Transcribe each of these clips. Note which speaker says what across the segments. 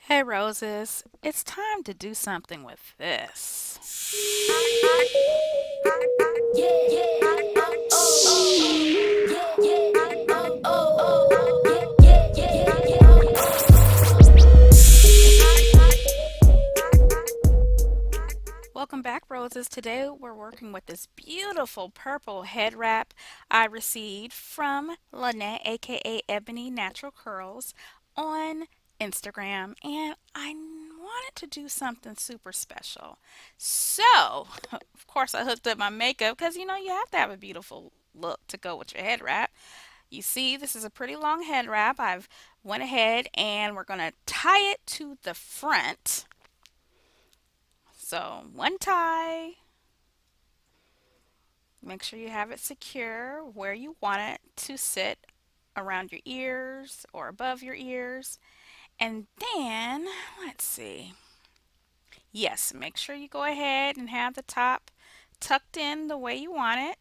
Speaker 1: Hey Roses, it's time to do something with this. Welcome back, Roses. Today we're working with this beautiful purple head wrap I received from Lynette, aka Ebony Natural Curls, on Instagram, and I wanted to do something super special. So, of course, I hooked up my makeup because you have to have a beautiful look to go with your head wrap. You see, this is a pretty long head wrap. I've went ahead and we're going to tie it to the front. So, one tie. Make sure you have it secure where you want it to sit, around your ears or above your ears. And then, let's see. Yes, make sure you go ahead and have the top tucked in the way you want it.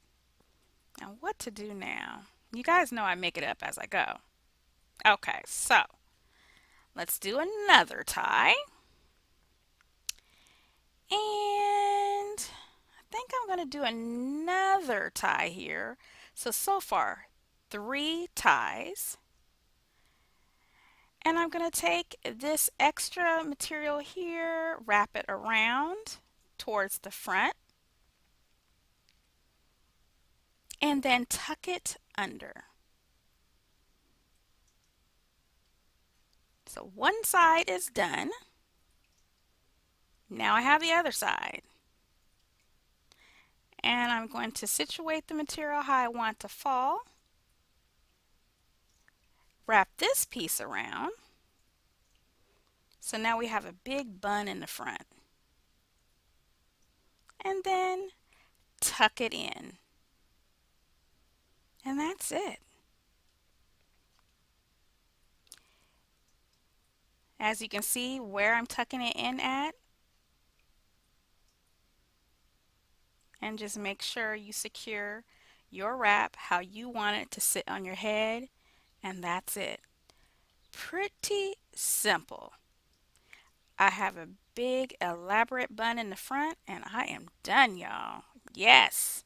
Speaker 1: Now, what to do now? You guys know I make it up as I go. Okay, so let's do another tie. And I think I'm going to do another tie here. So far, three ties. And I'm going to take this extra material here, wrap it around towards the front, and then tuck it under. So one side is done. Now I have the other side. And I'm going to situate the material how I want to fall. Wrap this piece around. So now we have a big bun in the front. And then tuck it in. And that's it. As you can see where I'm tucking it in at. And just make sure you secure your wrap how you want it to sit on your head. And that's it. Pretty simple. I have a big elaborate bun in the front and I am done, y'all. Yes.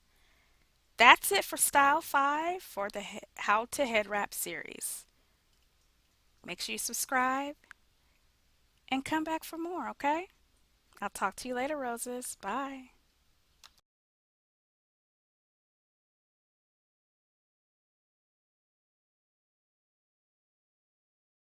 Speaker 1: That's it for Style 5 for the How to Head Wrap series. Make sure you subscribe and come back for more, okay? I'll talk to you later, Roses. Bye.